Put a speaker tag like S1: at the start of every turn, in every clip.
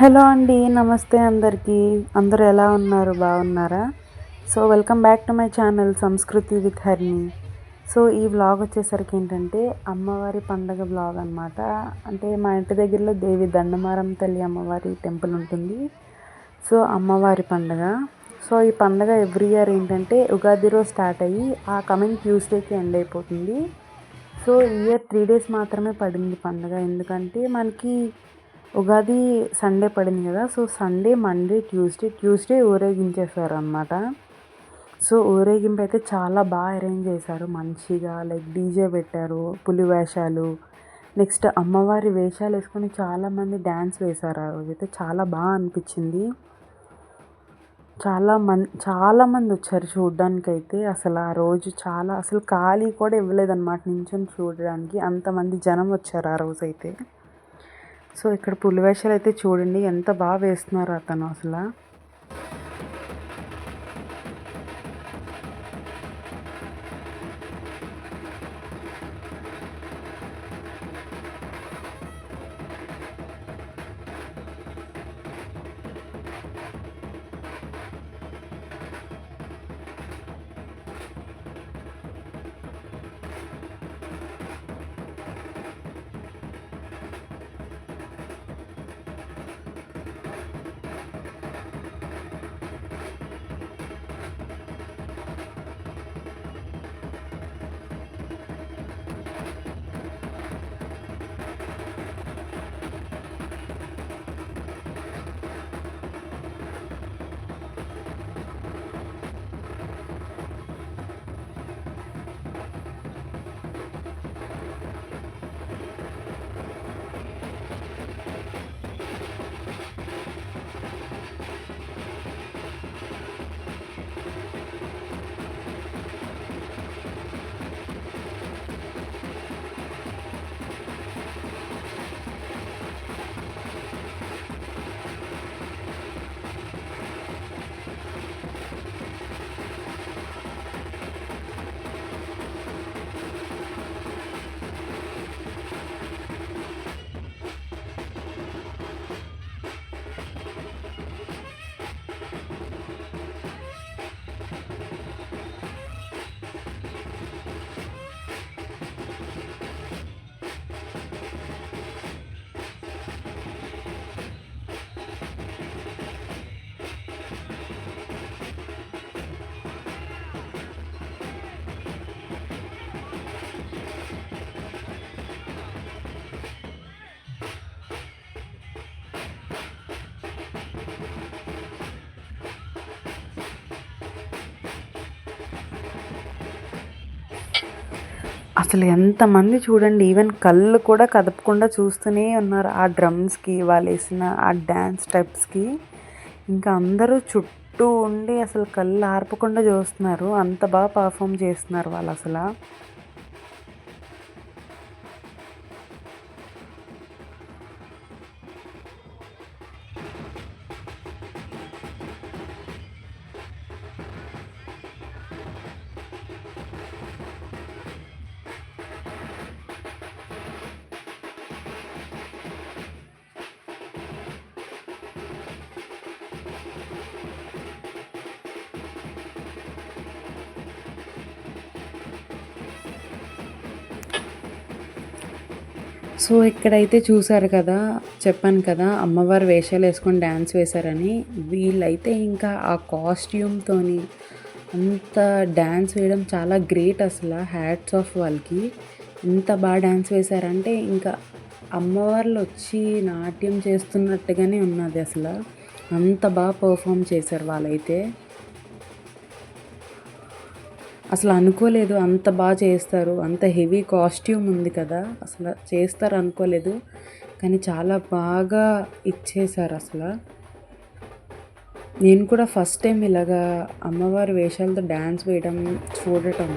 S1: Hello అండి. నమస్తే అందరికీ. అందరూ ఎలా ఉన్నారు? బాగున్నారా? So welcome back to my channel సంస్కృతి విత్ హరిణి. సో ఈ వ్లాగ్ వచ్చేసరికి ఏంటంటే అమ్మవారి పండగ వ్లాగ్ అనమాట. అంటే మా ఇంటి దగ్గరలో దేవి దండమారం తల్లి అమ్మవారి టెంపుల్ ఉంటుంది. సో అమ్మవారి పండగ. సో ఈ పండగ ఎవ్రీ ఇయర్ ఏంటంటే ఉగాది రోజు స్టార్ట్ అయ్యి ఆ కమింగ్ ట్యూస్డేకి ఎండ్ అయిపోతుంది. సో ఈ ఇయర్ 3 డేస్ మాత్రమే పడింది పండగ. ఎందుకంటే మనకి ఉగాది సండే పడింది కదా. సో సండే, మండే, ట్యూస్డే ఊరేగించేశారు అనమాట. సో ఊరేగింపు అయితే చాలా బాగా అరేంజ్ చేశారు మంచిగా. లైక్ డీజే పెట్టారు, పులి వేషాలు, నెక్స్ట్ అమ్మవారి వేషాలు వేసుకొని చాలామంది డ్యాన్స్ వేశారు. ఆ రోజైతే చాలా బాగా అనిపించింది. చాలామంది వచ్చారు చూడడానికైతే. అసలు ఆ రోజు అసలు ఖాళీ కూడా ఇవ్వలేదన్నమాట నించొని చూడడానికి, అంతమంది జనం వచ్చారు ఆ రోజైతే. సో ఇక్కడ పులి వేషాలు అయితే చూడండి ఎంత బాగా వేస్తున్నారు అతను అసలు. అసలు ఎంతమంది చూడండి, ఈవెన్ కళ్ళు కూడా కదపకుండా చూస్తూనే ఉన్నారు ఆ డ్రమ్స్కి, వాళ్ళు వేసిన ఆ డ్యాన్స్ స్టెప్స్కి. ఇంకా అందరూ చుట్టూ ఉండి అసలు కళ్ళు ఆర్పకుండా చూస్తున్నారు. అంత బాగా పర్ఫామ్ చేస్తున్నారు వాళ్ళు అసలు. సో ఇక్కడైతే చూసారు కదా, చెప్పాను కదా అమ్మవారి వేషాలు వేసుకొని డ్యాన్స్ వేశారని. వీళ్ళైతే ఇంకా ఆ కాస్ట్యూమ్తోని అంత డ్యాన్స్ వేయడం చాలా గ్రేట్ అసలు. హ్యాట్స్ ఆఫ్ వాళ్ళకి. ఎంత బాగా డ్యాన్స్ వేశారంటే ఇంకా అమ్మవార్లు వచ్చి నాట్యం చేస్తున్నట్టుగానే ఉన్నది అసలు. అంత బాగా పర్ఫామ్ చేశారు వాళ్ళైతే. అసలు అనుకోలేదు అంత బాగా చేస్తారు. అంత హెవీ కాస్ట్యూమ్ ఉంది కదా, అసలు చేస్తారు అనుకోలేదు. కానీ చాలా బాగా ఇచ్చేశారు అసలు. నేను కూడా ఫస్ట్ టైం ఇలాగా అమ్మవారి వేషాలతో డ్యాన్స్ వేయడం చూడటం.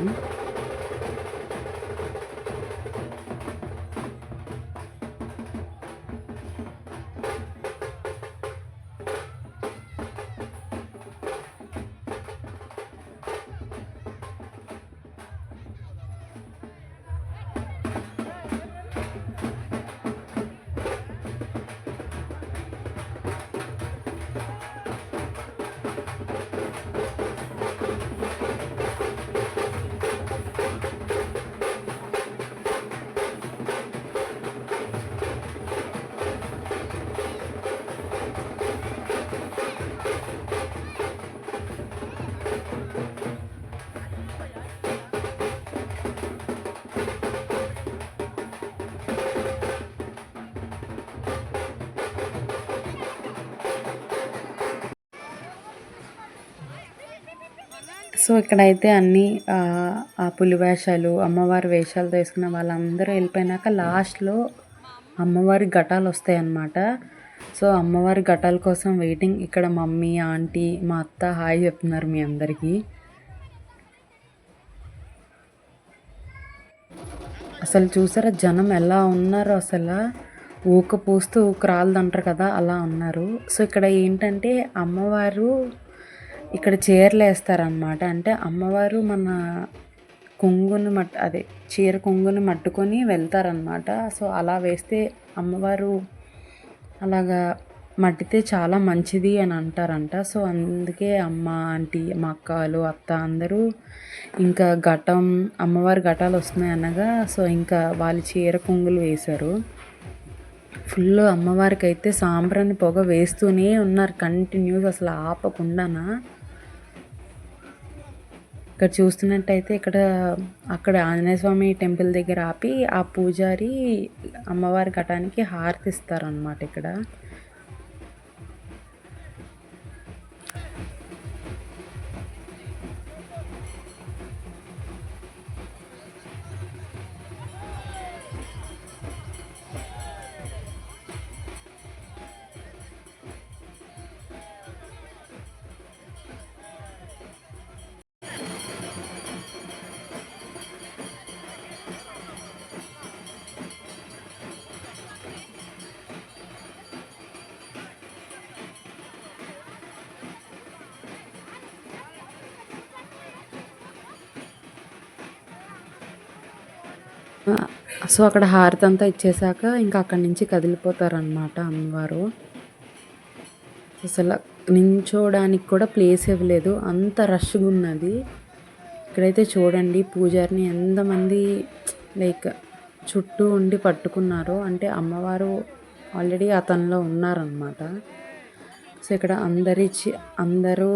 S1: సో ఇక్కడైతే అన్నీ ఆ పులి వేషాలు, అమ్మవారి వేషాలతో వేసుకున్న వాళ్ళందరూ వెళ్ళిపోయినాక లాస్ట్లో అమ్మవారి ఘటాలు వస్తాయన్నమాట. సో అమ్మవారి ఘటాల కోసం వెయిటింగ్. ఇక్కడ మమ్మీ, ఆంటీ, మా అత్త హాయ్ చెప్తున్నారు మీ అందరికీ. అసలు చూసారా జనం ఎలా ఉన్నారో, అసలు ఊక పూస్తూ ఊక రాలదంటారు కదా, అలా ఉన్నారు. సో ఇక్కడ ఏంటంటే అమ్మవారు ఇక్కడ చీరలు వేస్తారనమాట. అంటే అమ్మవారు మన కొంగుని అదే చీర కొంగుని మట్టుకొని వెళ్తారనమాట. సో అలా వేస్తే అమ్మవారు అలాగా మట్టితే చాలా మంచిది అని అంటారంట. సో అందుకే అమ్మ, ఆంటీ, మా అక్కలు, అత్త అందరూ ఇంకా ఘటం, అమ్మవారి ఘటాలు వస్తున్నాయి అనగా సో ఇంకా వాళ్ళు చీర కొంగులు వేశారు. ఫుల్ అమ్మవారికి అయితే సాంబ్రాణి పొగ వేస్తూనే ఉన్నారు కంటిన్యూస్, అసలు ఆపకుండానా. ఇక్కడ చూస్తున్నట్టయితే అక్కడ ఆంజనేయ స్వామి టెంపుల్ దగ్గర ఆపి ఆ పూజారి అమ్మవారి ఘటానికి హారతి ఇస్తారనమాట ఇక్కడ. సో అక్కడ హారతి అంతా ఇచ్చేసాక ఇంకా అక్కడి నుంచి కదిలిపోతారనమాట అమ్మవారు. అసలు నించోడానికి కూడా ప్లేస్ ఇవ్వలేదు, అంత రష్గా ఉన్నది. ఇక్కడైతే చూడండి పూజారిని ఎంతమంది లైక్ చుట్టూ ఉండి పట్టుకున్నారు, అంటే అమ్మవారు ఆల్రెడీ అతనిలో ఉన్నారనమాట. సో ఇక్కడ అందరూ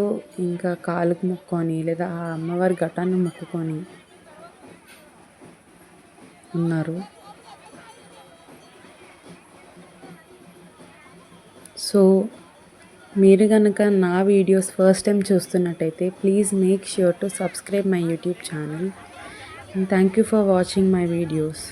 S1: ఇంకా కాలుకు మొక్కుకొని లేదా ఆ అమ్మవారి ఘటాన్ని మొక్కుకొని ఉన్నారు. సో మీరు కనుక నా వీడియోస్ ఫస్ట్ టైం చూస్తున్నట్టయితే please make sure to subscribe my YouTube channel. And thank you for watching my videos.